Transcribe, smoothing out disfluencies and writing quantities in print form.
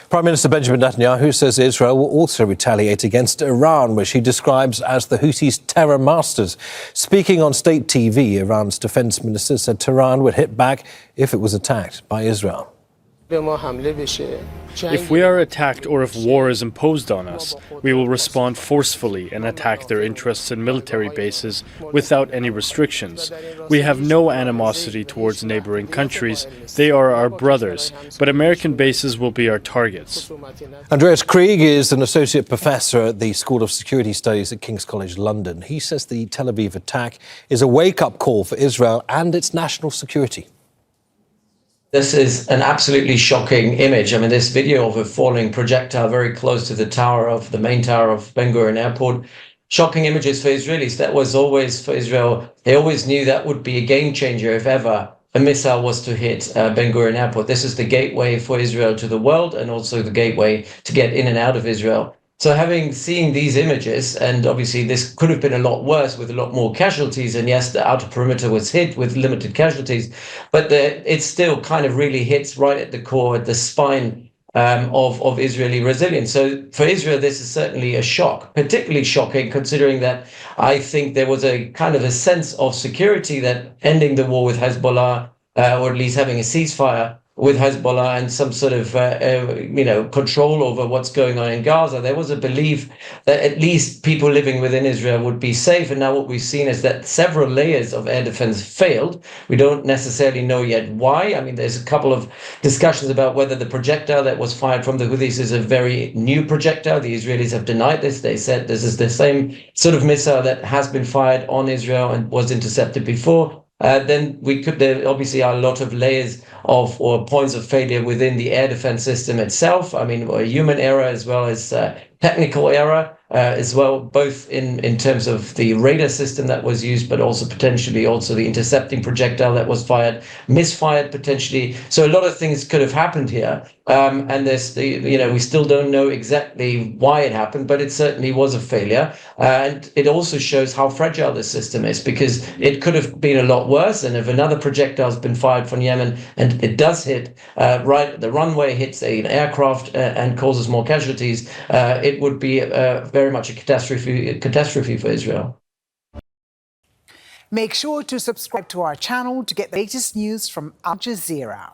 Prime Minister Benjamin Netanyahu says Israel will also retaliate against Iran, which he describes as the Houthis' terror masters. Speaking on state TV, Iran's defense minister said Tehran would hit back if it was attacked by Israel. If we are attacked or if war is imposed on us, we will respond forcefully and attack their interests and military bases without any restrictions. We have no animosity towards neighboring countries. They are our brothers, but American bases will be our targets. Andreas Krieg is an associate professor at the School of Security Studies at King's College London. He says the Tel Aviv attack is a wake-up call for Israel and its national security. This is an absolutely shocking image. I mean, this video of a falling projectile very close to the main tower of Ben Gurion Airport. Shocking images for Israelis. That was always for Israel. They always knew that would be a game changer if ever a missile was to hit Ben Gurion Airport. This is the gateway for Israel to the world and also the gateway to get in and out of Israel. So having seen these images, and obviously this could have been a lot worse with a lot more casualties, and yes, the outer perimeter was hit with limited casualties, but it still kind of really hits right at the core, at the spine of Israeli resilience. So for Israel, this is certainly a shock, particularly shocking considering that I think there was a kind of a sense of security that ending the war with Hezbollah, or at least having a ceasefire with Hezbollah and some sort of, control over what's going on in Gaza, there was a belief that at least people living within Israel would be safe. And now what we've seen is that several layers of air defense failed. We don't necessarily know yet why. I mean, there's a couple of discussions about whether the projectile that was fired from the Houthis is a very new projectile. The Israelis have denied this. They said this is the same sort of missile that has been fired on Israel and was intercepted before. Then there obviously are a lot of layers or points of failure within the air defense system itself. I mean, a human error as well as technical error as well, both in terms of the radar system that was used, but also potentially the intercepting projectile that was misfired potentially. So a lot of things could have happened here. And we still don't know exactly why it happened, but it certainly was a failure. And it also shows how fragile this system is, because it could have been a lot worse. And if another projectile has been fired from Yemen and it does hit right at the runway, hits an aircraft and causes more casualties, it would be very much a catastrophe for Israel. Make sure to subscribe to our channel to get the latest news from Al Jazeera.